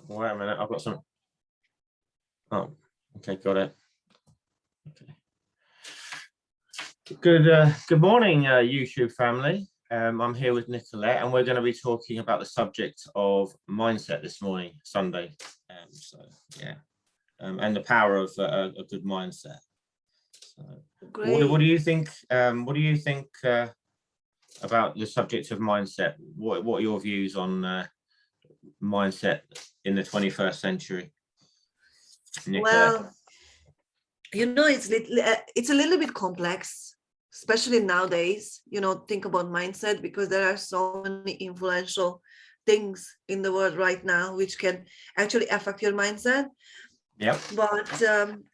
Wait a minute, I've got some. Oh, okay, got it. Okay. Good morning, YouTube family. I'm here with Nicolette, and we're going to be talking about the subject of mindset this morning, Sunday. And the power of a good mindset. So, what do you think? What do you think about the subject of mindset? What are your views on mindset in the 21st century, Nicolette? Well, it's a little bit complex, especially nowadays. Think about mindset, because there are so many influential things in the world right now which can actually affect your mindset. Yep. But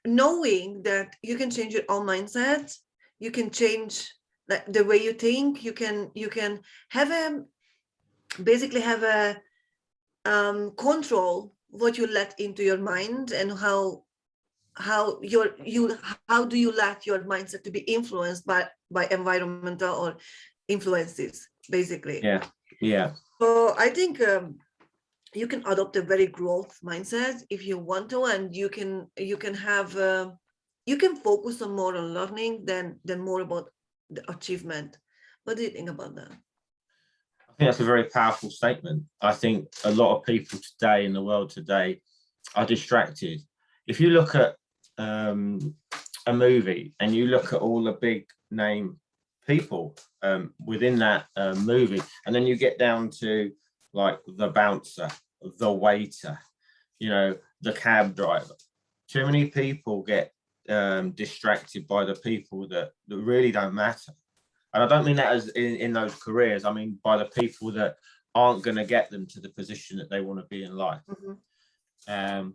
knowing that you can change your own mindset, you can change the way you think. You can have basically have a control what you let into your mind, and how do you let your mindset to be influenced by environmental or influences, basically. Yeah. So I think you can adopt a very growth mindset if you want to, and you can have you can focus on more on learning than more about the achievement. What do you think about that? I think that's a very powerful statement. I think a lot of people today in the world today are distracted. If you look at a movie and you look at all the big name people within that movie, and then you get down to like the bouncer, the waiter, the cab driver, too many people get distracted by the people that really don't matter. And I don't mean that as in those careers. I mean by the people that aren't going to get them to the position that they want to be in life. Mm-hmm.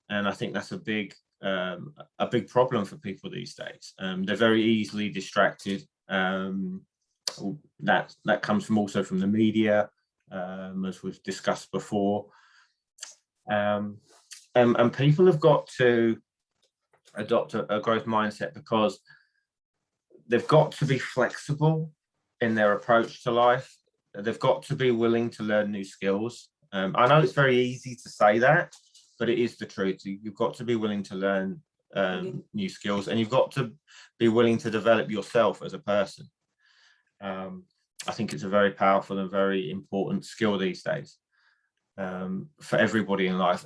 And I think that's a big problem for people these days. They're very easily distracted. That comes also from the media, as we've discussed before. And people have got to adopt a growth mindset, because they've got to be flexible in their approach to life. They've got to be willing to learn new skills. I know it's very easy to say that, but it is the truth. You've got to be willing to learn new skills, and you've got to be willing to develop yourself as a person. I think it's a very powerful and very important skill these days for everybody in life.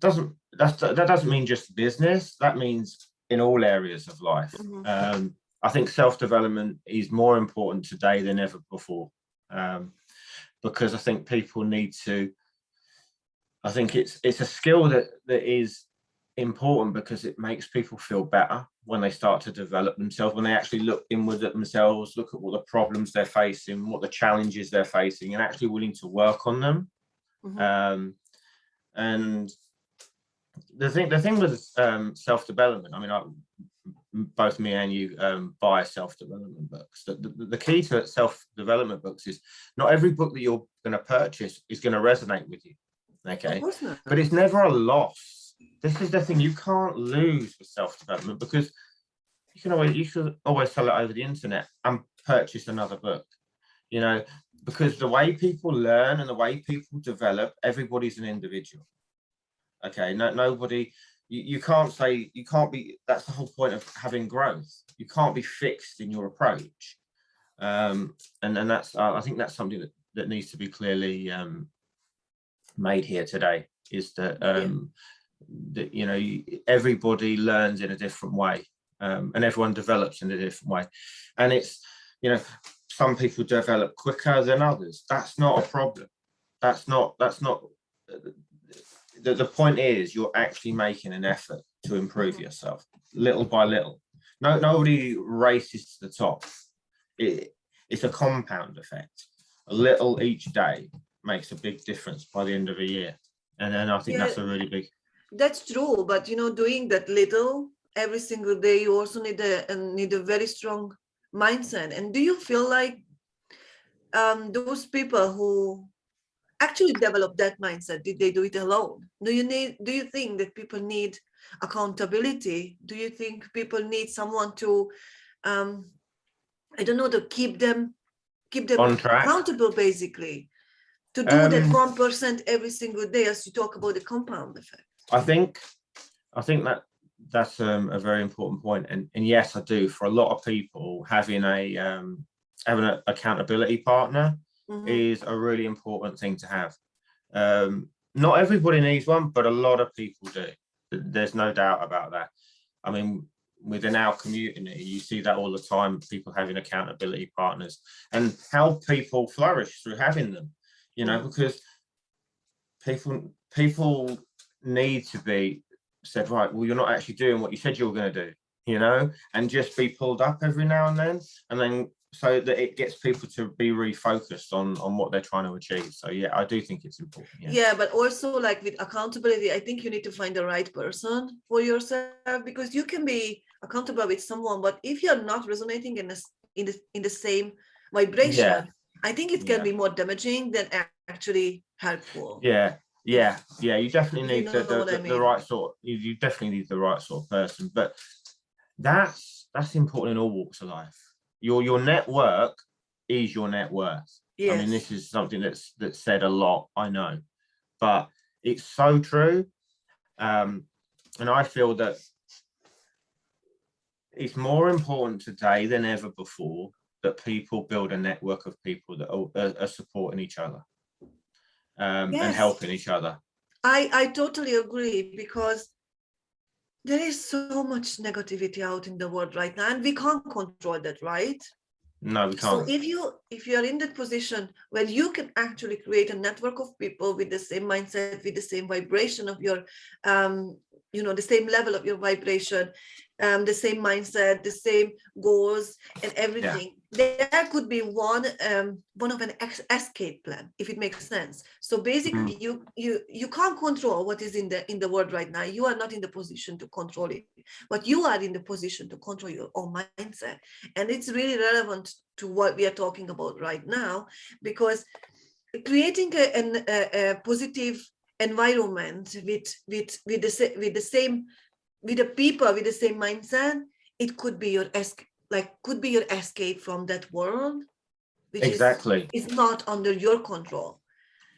That doesn't mean just business. That means in all areas of life. Mm-hmm. I think self-development is more important today than ever before, because I think people need to. I think it's a skill that is important, because it makes people feel better when they start to develop themselves, when they actually look inward at themselves, look at what the problems they're facing, what the challenges they're facing, and actually willing to work on them. Mm-hmm. And the thing with self-development, I mean, both me and you buy self-development books. The key to self-development books is not every book that you're going to purchase is going to resonate with you. Okay, but it's never a loss. This is the thing, you can't lose with self-development, because you can always sell it over the internet and purchase another book, because the way people learn and the way people develop, everybody's an individual. Okay, nobody. You can't be. That's the whole point of having growth. You can't be fixed in your approach, and that's. I think that's something that needs to be clearly made here today. Is that that everybody learns in a different way, and everyone develops in a different way, and it's some people develop quicker than others. That's not a problem. That's not. The point is, you're actually making an effort to improve yourself little by little. Nobody races to the top. It's a compound effect. A little each day makes a big difference by the end of a year. And then I think that's a really big. That's true. But, doing that little every single day, you also need a very strong mindset. And do you feel like those people who actually develop that mindset, did they do it alone? Do you think that people need accountability? Do you think people need someone to I don't know, to keep them on track, accountable, basically? to do that 1% every single day, as you talk about the compound effect? I think that that's a very important point, and yes, I do. For a lot of people, having an accountability partner is a really important thing to have. Not everybody needs one, but a lot of people do. There's no doubt about that. I mean, within our community, you see that all the time, people having accountability partners, and how people flourish through having them, you know, because people need to be said, right, well, you're not actually doing what you said you were going to do, you know, and just be pulled up every now and then so that it gets people to be refocused on what they're trying to achieve. So yeah, I do think it's important. Yeah, but also like with accountability, I think you need to find the right person for yourself, because you can be accountable with someone, but if you're not resonating in the same vibration, I think it can be more damaging than actually helpful. Yeah, you definitely need the right sort. You definitely need the right sort of person, but that's important in all walks of life. Your network is your net worth. Yes. I mean, this is something that's said a lot, I know, but it's so true. And I feel that it's more important today than ever before that people build a network of people that are supporting each other. And helping each other. I totally agree, because there is so much negativity out in the world right now, and we can't control that, right? No, we can't. So if you are in that position where you can actually create a network of people with the same mindset, with the same vibration of your, the same level of your vibration, the same mindset, the same goals and everything, there could be one of an escape plan, if it makes sense. So basically you can't control what is in the world right now. You are not in the position to control it, but you are in the position to control your own mindset. And it's really relevant to what we are talking about right now, because creating a positive environment with the people with the same mindset, it could be your escape from that world, which is not under your control.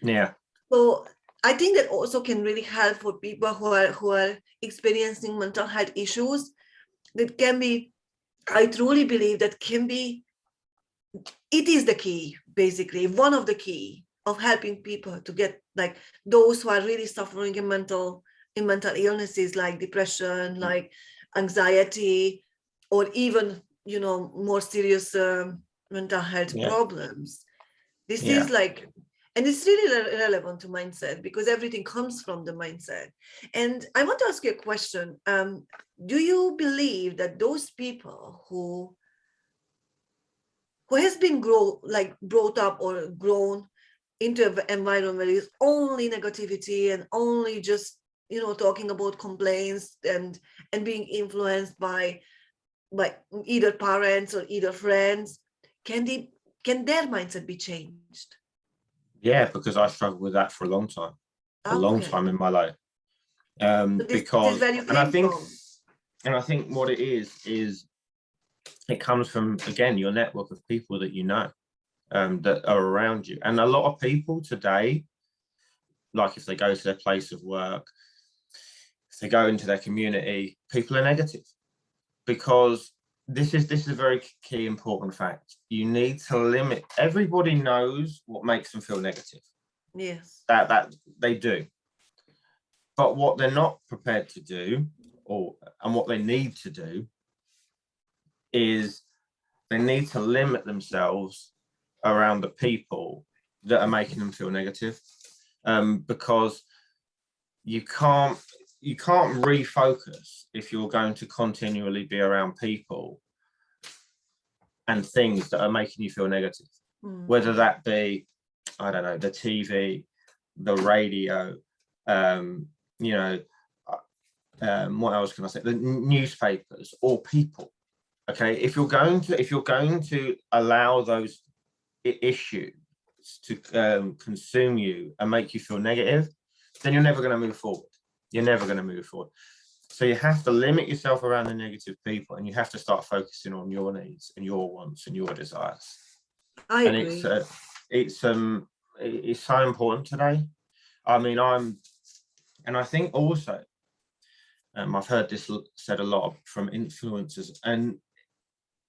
Yeah. So I think that also can really help for people who are experiencing mental health issues. That can be, I truly believe that it is the key, basically one of the key of helping people to get, like, those who are really suffering in mental illnesses like depression, like anxiety, or even more serious mental health problems. This is like, and it's really relevant to mindset, because everything comes from the mindset. And I want to ask you a question. Do you believe that those people who has been brought up or grown into an environment where there's only negativity and only just talking about complaints and being influenced by either parents or either friends, can their mindset be changed? Yeah, because I struggled with that for a long time, a long time in my life. Because I think what it is it comes from, again, your network of people that you know, that are around you. And a lot of people today, like if they go to their place of work, if they go into their community, people are negative, because this is a very key important fact. You need to limit. Everybody knows what makes them feel negative. Yes. That they do. But what they're not prepared to do, and what they need to do, is they need to limit themselves around the people that are making them feel negative, because you can't refocus if you're going to continually be around people and things that are making you feel negative, whether that be, I don't know, the TV, the radio, what else can I say, the newspapers, or people. Okay, if you're going to allow those issues to consume you and make you feel negative, then you're never going to move forward. You're never going to move forward. So you have to limit yourself around the negative people, and you have to start focusing on your needs and your wants and your desires. I agree. And is so important today. I mean, and I think also, I've heard this said a lot from influencers, and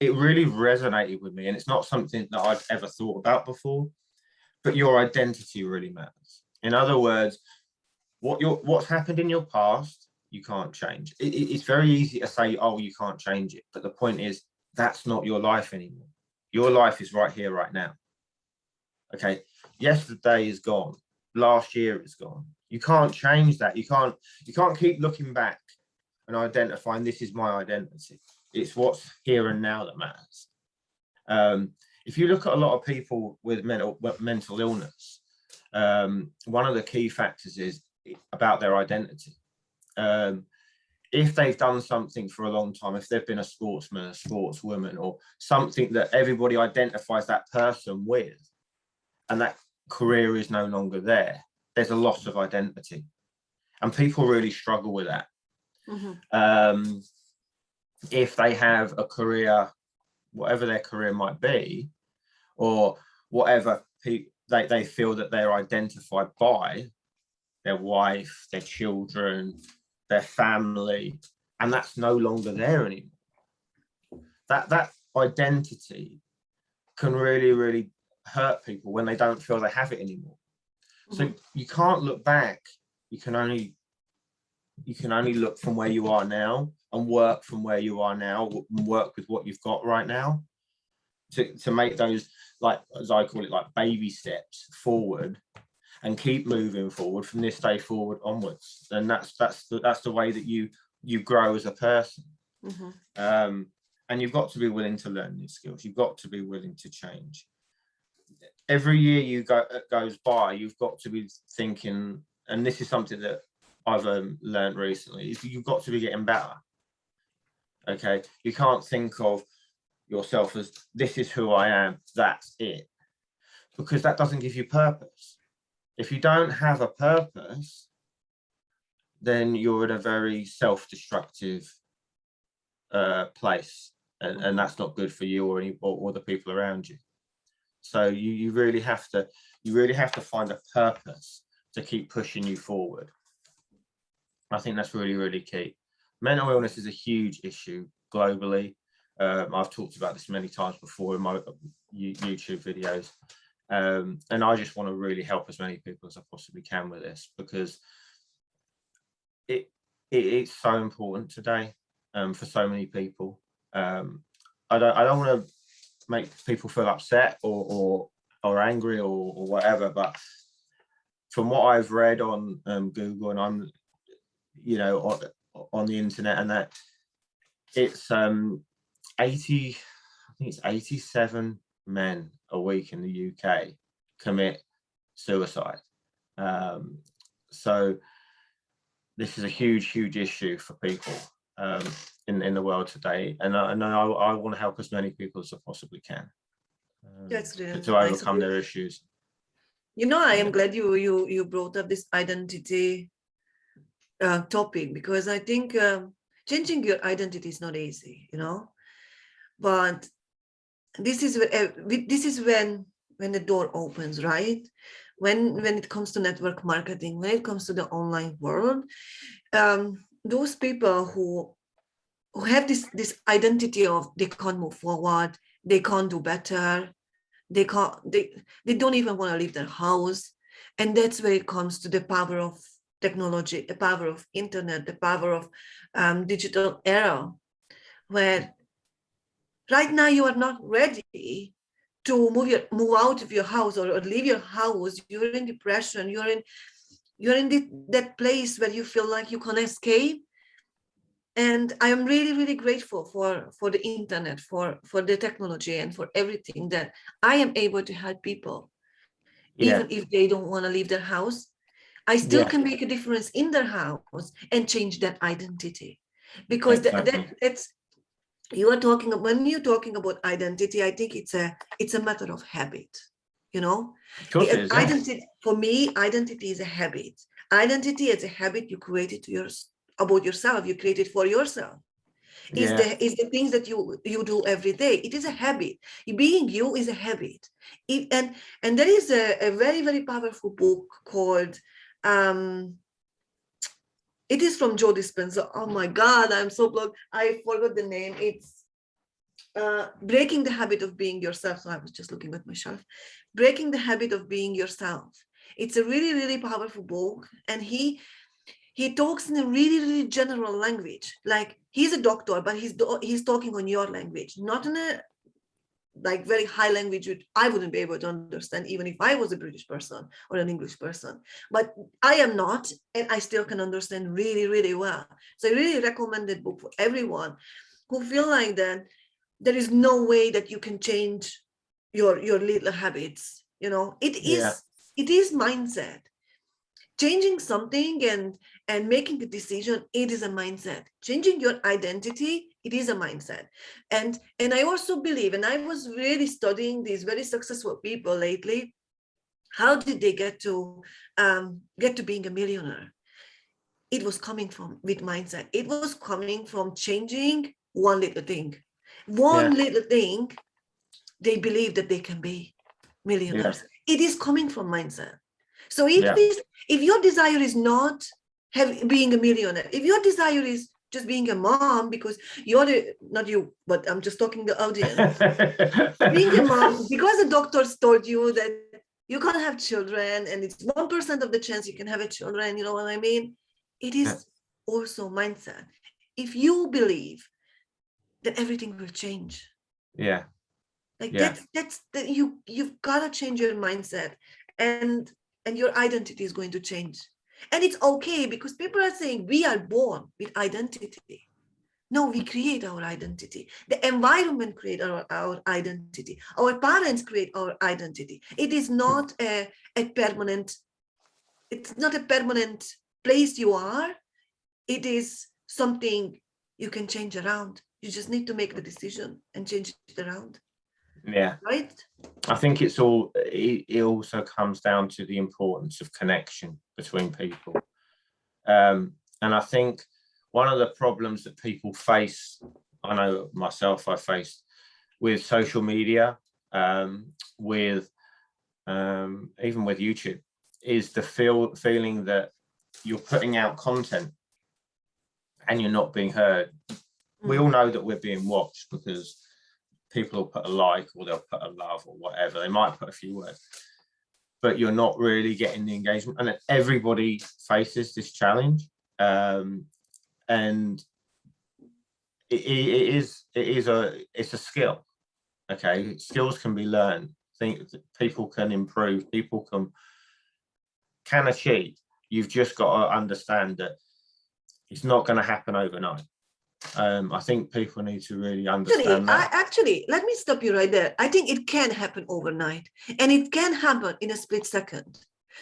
it really resonated with me. And it's not something that I've ever thought about before, but your identity really matters. In other words, what's happened in your past, you can't change. It's very easy to say, oh, you can't change it. But the point is, that's not your life anymore. Your life is right here, right now. Okay. Yesterday is gone. Last year is gone. You can't change that. You can't keep looking back and identifying this is my identity. It's what's here and now that matters. If you look at a lot of people with mental illness, one of the key factors is about their identity. If they've done something for a long time, if they've been a sportsman, a sportswoman, or something that everybody identifies that person with, and that career is no longer there, there's a loss of identity. And people really struggle with that. Mm-hmm. If they have a career, whatever their career might be, or whatever they feel that they're identified by, their wife, their children, their family, and that's no longer there anymore. That identity can really, really hurt people when they don't feel they have it anymore. Mm-hmm. So you can't look back. You can only look from where you are now and work from where you are now, and work with what you've got right now to make those, like, as I call it, like baby steps forward, and keep moving forward from this day forward onwards. And that's the way that you grow as a person. Mm-hmm. And you've got to be willing to learn these skills. You've got to be willing to change. Every year goes by, you've got to be thinking, and this is something that I've learned recently, is you've got to be getting better. Okay, you can't think of yourself as this is who I am, that's it, because that doesn't give you purpose. If you don't have a purpose, then you're in a very self-destructive place, and that's not good for you or the people around you. So you really have to find a purpose to keep pushing you forward. I think that's really, really key. Mental illness is a huge issue globally. I've talked about this many times before in my YouTube videos. And I just want to really help as many people as I possibly can with this, because it's so important today for so many people. I don't want to make people feel upset or angry or whatever, but from what I've read on Google, and I'm, on the internet, and that it's 87 men a week in the UK commit suicide. So this is a huge issue for people in the world today, and I want to help as many people as I possibly can to overcome their issues. I am glad you brought up this identity topic, because I think changing your identity is not easy, but this is when the door opens, right? When it comes to network marketing, when it comes to the online world, those people who have this identity of they can't move forward, they can't do better, they don't even want to leave their house, and that's where it comes to the power of technology, the power of internet, the power of digital era, where right now you are not ready to move out of your house or leave your house. You're in depression. You're in that place where you feel like you can't escape. And I am really, really grateful for the internet, for the technology, and for everything that I am able to help people, even if they don't want to leave their house. I still can make a difference in their house and change that identity, because that's you are talking, when you're talking about identity, I think it's a matter of habit. Identity, for me, identity is a habit. Identity is a habit you created about yourself. You created for yourself. Yeah. Is the things that you do every day. It is a habit. Being you is a habit. And there is a very, very powerful book called it is from Joe Dispenza. Oh my God, I'm so blocked. I forgot the name. It's Breaking the Habit of Being Yourself. So I was just looking at my shelf. Breaking the Habit of Being Yourself. It's a really, really powerful book. And he talks in a really, really general language. Like he's a doctor, but he's talking on your language, not in a like very high language which I wouldn't be able to understand even if I was a British person or an English person. But I am not, and I still can understand really, really well. So I really recommend that book for everyone who feel like that there is no way that you can change your little habits. You know, it is mindset. Changing something and making a decision, it is a mindset. Changing your identity, it is a mindset. And I also believe, and I was really studying these very successful people lately, how did they get to being a millionaire? It was coming from with mindset. It was coming from changing one little thing. Little thing, they believe that they can be millionaires. It is coming from mindset. So if your desire is not being a millionaire, if your desire is just being a mom because not you, but I'm just talking the audience, being a mom because the doctors told you that you can't have children and it's 1% of the chance you can have a children, you know what I mean? It is also mindset. If you believe that everything will change, you've got to change your mindset, and your identity is going to change. And it's okay, because people are saying we are born with identity. No, we create our identity. The environment creates our identity. Our parents create our identity. It is not a permanent, it's not a permanent place you are. It is something you can change around. You just need to make the decision and change it around. Yeah. Right? I think it also comes down to the importance of connection between people. And I think one of the problems that people face, I know myself, I faced with social media, with even with YouTube, is the feeling that you're putting out content and you're not being heard. We all know that we're being watched because people will put a like or they'll put a love or whatever. They might put a few words, but you're not really getting the engagement. And everybody faces this challenge. And it's a skill. Okay, skills can be learned. Think that people can improve. People can achieve. You've just got to understand that it's not going to happen overnight. I think people need to really understand that. Actually, let me stop you right there. I think it can happen overnight, and it can happen in a split second,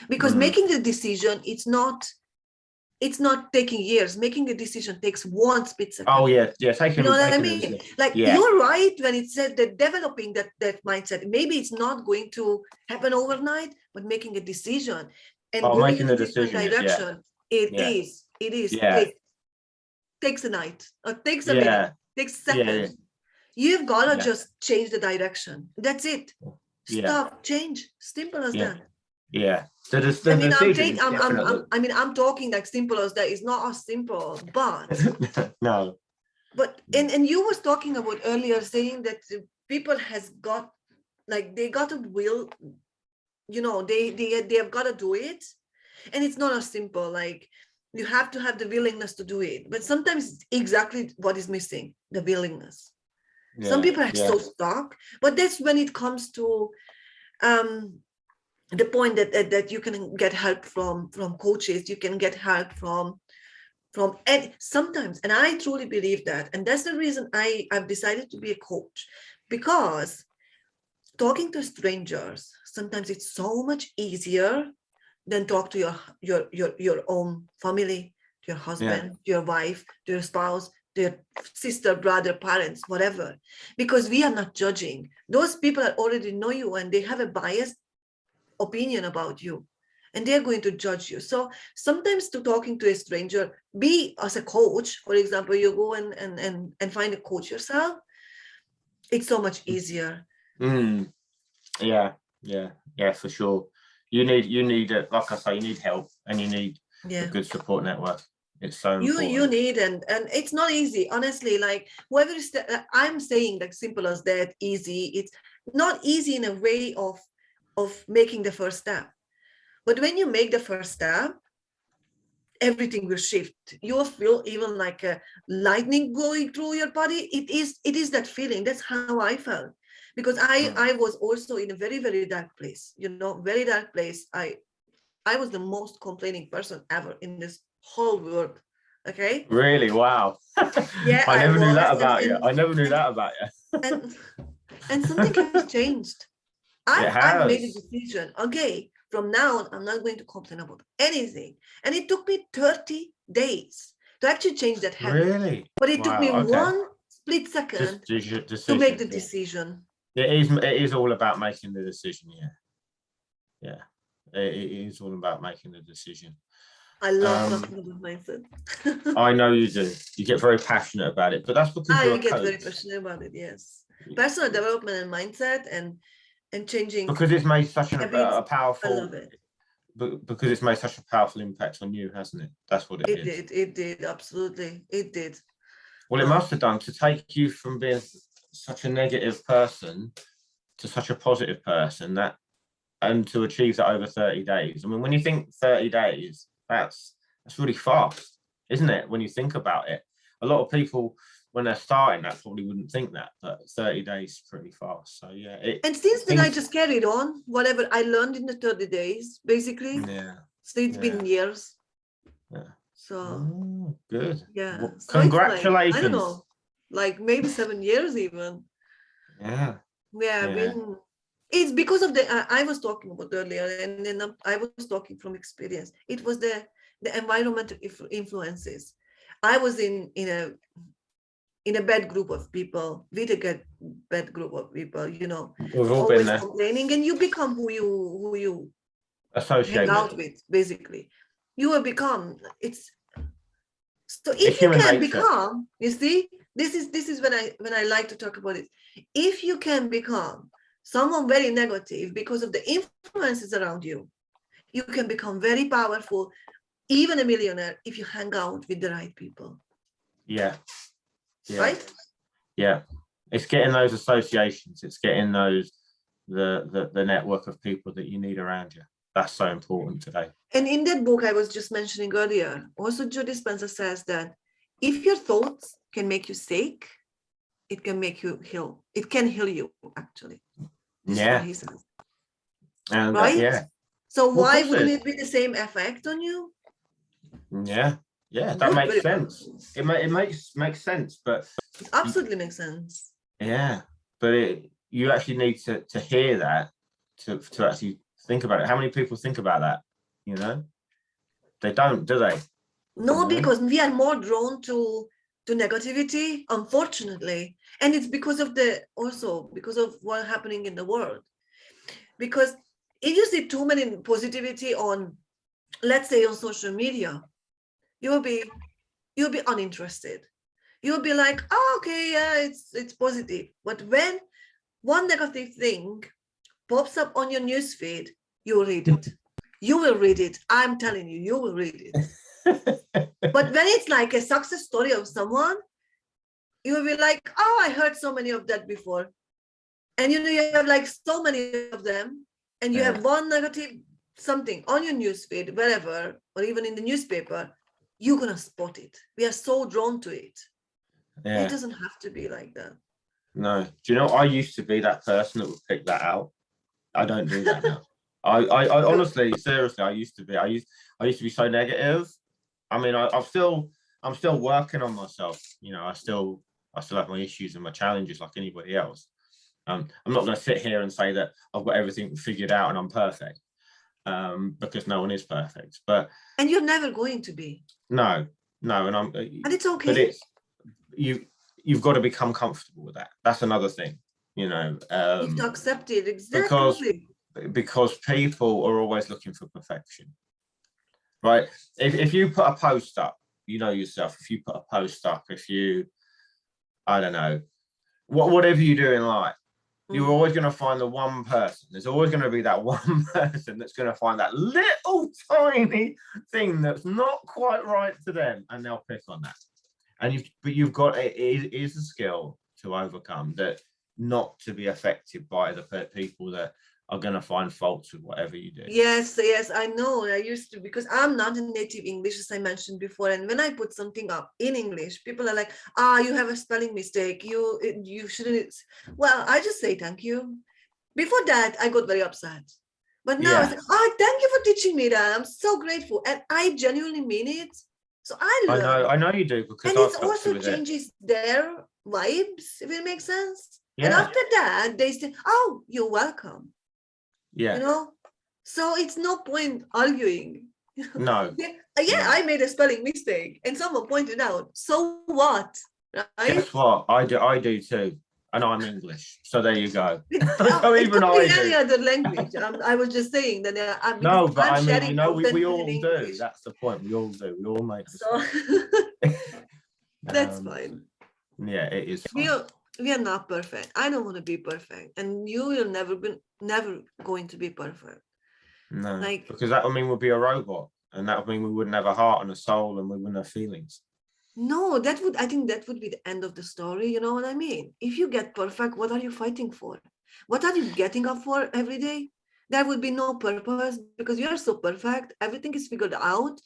because making the decision, it's not taking years. Making a decision takes one split second. Oh yeah, taking. You know what I mean? Like you're right when it said that developing that mindset. Maybe it's not going to happen overnight, but making a decision and going in a different direction, it is. Takes a night or takes a minute, takes seconds. You've got to just change the direction. That's it. Stop, change. Simple as that. Yeah. I'm talking like simple as that. It's not as simple, but no. But and you was talking about earlier, saying that people has got, like, they got a will, you know, they have got to do it, and it's not as simple. Like, you have to have the willingness to do it, but sometimes it's exactly what is missing, the willingness. Some people are so stuck, but that's when it comes to the point that you can get help from coaches, you can get help from and sometimes, and I truly believe that, and that's the reason I've decided to be a coach, because talking to strangers, sometimes it's so much easier than talk to your own family, to your husband, to your wife, to your spouse, to your sister, brother, parents, whatever, because we are not judging. Those people already know you and they have a biased opinion about you. and they're going to judge you. So sometimes to talking to a stranger, be as a coach, for example, you go and find a coach yourself, it's so much easier. Yeah, for sure. You need it, like I say, you need help, and you need a good support network. It's so important. You need, and it's not easy, honestly. Like whoever is I'm saying, like simple as that, easy. It's not easy in a way of making the first step. But when you make the first step, everything will shift. You'll feel even like a lightning going through your body. It is that feeling. That's how I felt, because I was also in a very, very dark place, very dark place. I was the most complaining person ever in this whole world. Okay. Really? Wow. Yeah, I never knew that about you. I never knew that about you. And something has changed. I've made a decision. Okay, from now on, I'm not going to complain about anything. And it took me 30 days to actually change that habit. Really? But it took me one split second to make the decision. It is all about making the decision. Yeah. It is all about making the decision. I love talking about mindset. I know you do. You get very passionate about it, but that's because I get very passionate about it. Yes, personal development and mindset and changing. Because it's made such a powerful. I love it. Because it's made such a powerful impact on you, hasn't it? That's what it is. It did, absolutely. It did. Well, it must have done, to take you from being such a negative person to such a positive person, and to achieve that over 30 days. I mean, when you think 30 days, that's really fast, isn't it? When you think about it, a lot of people, when they're starting, that probably wouldn't think that, but 30 days is pretty fast. So yeah. And since then, I just carried on whatever I learned in the 30 days, basically. Yeah. So it's been years. Yeah. So good. Yeah. Well, so congratulations. Like, I don't know, like maybe 7 years even. Yeah. It's because of I was talking about earlier, and then I was talking from experience. It was the environmental influences. I was in a bad group of people, with a bad group of people, We've all always been there. complaining, and you become who you associate hang out with, basically. You will become. So if you can become, you see, this is when I like to talk about it. If you can become someone very negative because of the influences around you, you can become very powerful, even a millionaire, if you hang out with the right people. Yeah. Right? Yeah. It's getting those associations. It's getting the network of people that you need around you. That's so important today. And in that book I was just mentioning earlier, also Joe Dispenza says that if your thoughts can make you sick, it can make you heal. It can heal you, actually. This is what he says. And right? So why wouldn't it be the same effect on you? Yeah, that makes sense. It makes sense, but it absolutely makes sense. Yeah, but you actually need to hear that to actually think about it. How many people think about that? They don't, do they? No, because we are more drawn to negativity, unfortunately, and it's because of what's happening in the world. Because if you see too many positivity on, let's say, on social media, you'll be uninterested. You'll be like, oh, okay, yeah, it's positive. But when one negative thing pops up on your newsfeed, you'll read it. You will read it. I'm telling you, you will read it. But when it's like a success story of someone, you will be like, oh, I heard so many of that before. And you have like so many of them, and you have one negative something on your newsfeed, wherever, or even in the newspaper, you're gonna spot it. We are so drawn to it. It doesn't have to be like that. No. Do you know, I used to be that person that would pick that out. I don't do that now. I honestly, seriously, I used to be so negative. I mean, I'm still working on myself. I still have my issues and my challenges like anybody else. I'm not going to sit here and say that I've got everything figured out and I'm perfect, because no one is perfect. And you're never going to be. No, and it's okay. But you've got to become comfortable with that. That's another thing. You have to accept it, exactly. because people are always looking for perfection, right? If you put a post up, you know yourself, if you put a post up, if you, I don't know, whatever you do in life, you're always going to find the one person. There's always going to be that one person that's going to find that little tiny thing that's not quite right to them, and they'll pick on that. And you've got, it is a skill to overcome that, not to be affected by the people that are going to find faults with whatever you do. Yes, I know. I used to, because I'm not a native English, as I mentioned before. And when I put something up in English, people are like, you have a spelling mistake. You shouldn't. Well, I just say thank you. Before that, I got very upset. But now Yeah. it's like, thank you for teaching me that. I'm so grateful. And I genuinely mean it. So I learn. I know you do, because And I've it helped you also with it. changes their vibes, if it makes sense. And Yeah. after that, they say, oh, you're welcome. Yeah. You know, so it's no point arguing. No. Yeah, No. I made a spelling mistake and someone pointed out. So what? Right? Guess what? I do too. And I'm English. So there you go. So it even could I be any do. other language. I was just saying that No, because but I'm I mean, sharing you know, we content all in do. English. That's the point. We all do. We all make So mistakes. that's fine. Yeah, it is We fun. are not perfect. I don't want to be perfect, and you will never going to be perfect. No, Like, because that would mean we'd be a robot, and that would mean we wouldn't have a heart and a soul, and we wouldn't have feelings. no, I think that would be the end of the story. You know what I mean? If you get perfect, what are you fighting for? What are you getting up for every day? There would be no purpose because you're so perfect. Everything is figured out.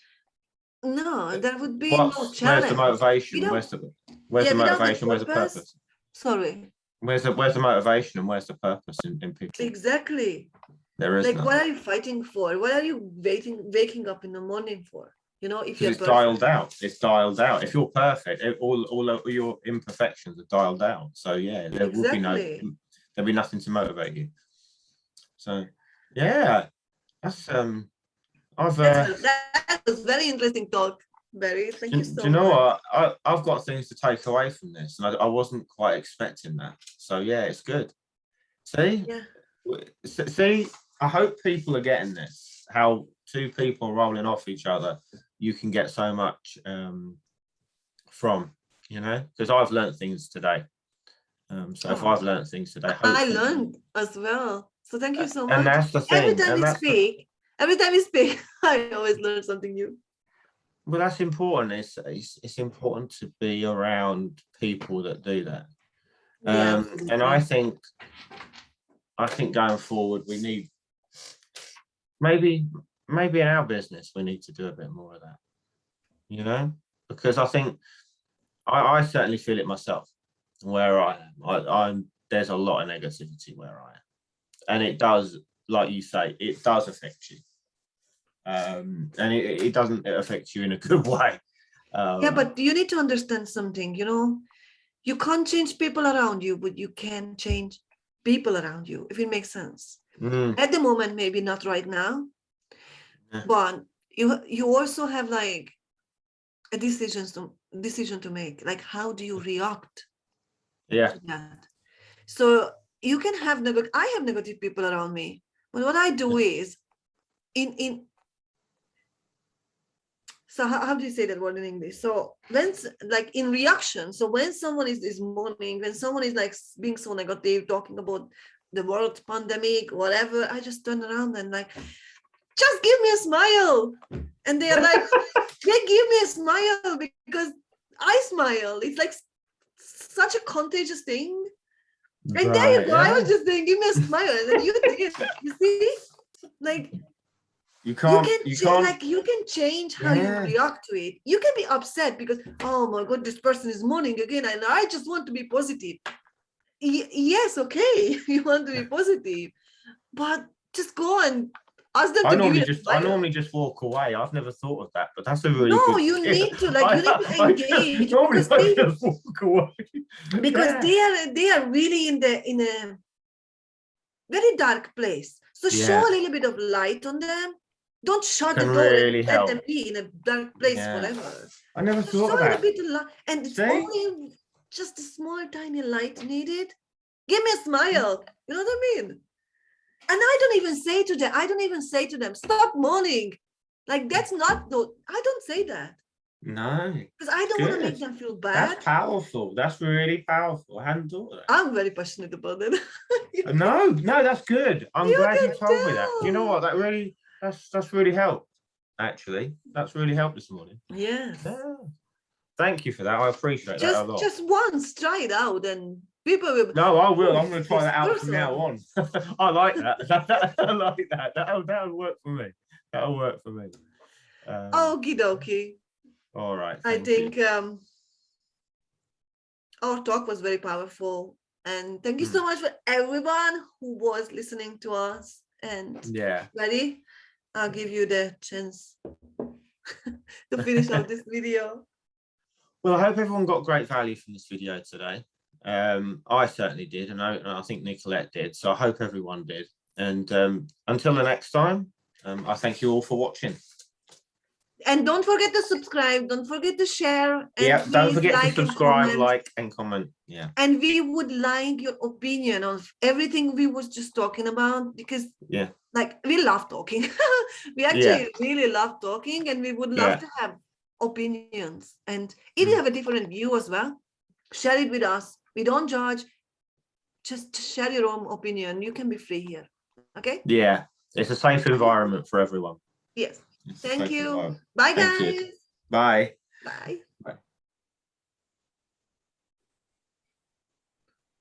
No, there would be no Where's the challenge. motivation? Where's the motivation? Where's the purpose? Sorry. Where's the motivation and where's the purpose in people? Exactly. There is Like, none. what are you fighting for? What are you waking up in the morning for? You know, if you're It's perfect. dialed out. It's dialed out. If you're perfect, all of your imperfections are dialed out. So yeah, there would be there'd be nothing to motivate you. So yeah, that's that was very interesting talk, Barry. Thank you so much. Do you know what? I've got things to take away from this, and I wasn't quite expecting that. So yeah, it's good. See, yeah. See, I hope people are getting this. How two people rolling off each other, you can get so much from, you know, because I've learned things today. So if I've learned things today, I learned as well. So thank you so much. And that's the thing. Every time you speak, I always learn something new. Well, that's important. It's important to be around people that do that. Yeah, and I think going forward, we need maybe in our business we need to do a bit more of that. You know, because I think I certainly feel it myself. Where I am, I'm there's a lot of negativity where I am, and it does, like you say, it does affect you. And it doesn't affect you in a good way. Yeah, but you need to understand something. You know, you can't change people around you, but you can change people around you, if it makes sense. At the moment, maybe not right now, but you also have like a decision to make. Like, how do you react? Yeah. To that? So you can have I have negative people around me, but what I do is so how do you say that word in English? So when, like, in reaction, so when someone is mourning, when someone is like being so negative, talking about the world pandemic, whatever, I just turn around and like, just give me a smile. And they're like, they give me a smile because I smile. It's like such a contagious thing. And there you go. I was just saying, give me a smile. And then you did. You see? Like, you can change how you react to it. You can be upset because, oh my God, this person is mourning again, and I just want to be positive. Yes, okay, you want to be positive, but just go and ask them to give you a smile. I normally just walk away. I've never thought of that, but that's a really no. good You skill. need to engage because I just walk away. Because they are really in a very dark place. So show a little bit of light on them. Don't shut the door really and let them be in a dark place forever. I never thought of that. And it's only just a small, tiny light needed. Give me a smile. You know what I mean? And I don't even say to them, stop moaning. Like that's not the, I don't say that No, because I don't want to make good. them feel bad. That's powerful. That's really powerful. I hadn't thought of that. I'm very passionate about it. No, that's good. I'm You glad you can told me that. You know tell. what? That's really helped. Actually, that's really helped this morning. Yes. Yeah. Thank you for that. I appreciate that a lot. Just once, try it out, and people will. No, I will. "Oh, I'm going to try this that out from now person." on. I like that. I like that. That'll work for me. That'll work for me. Okie dokie. All right. I Thank you. think our talk was very powerful, and thank you so much for everyone who was listening to us. And Yeah. ready? I'll give you the chance to finish out this video. Well, I hope everyone got great value from this video today. I certainly did, and I think Nicolette did. So I hope everyone did. And until the next time, I thank you all for watching. And don't forget to subscribe. Don't forget to share. And Yeah, don't please forget to like and subscribe, comment. like, and comment. Yeah. And we would like your opinion on everything we was just talking about, because Yeah. like we love talking. We actually really love talking, and we would love to have opinions. And if you have a different view as well, share it with us. We don't judge. Just share your own opinion. You can be free here. Okay? Yeah. It's a safe environment for everyone. Yes. It's a Thank safe you. environment. Bye, Thank guys. you. Bye. Bye.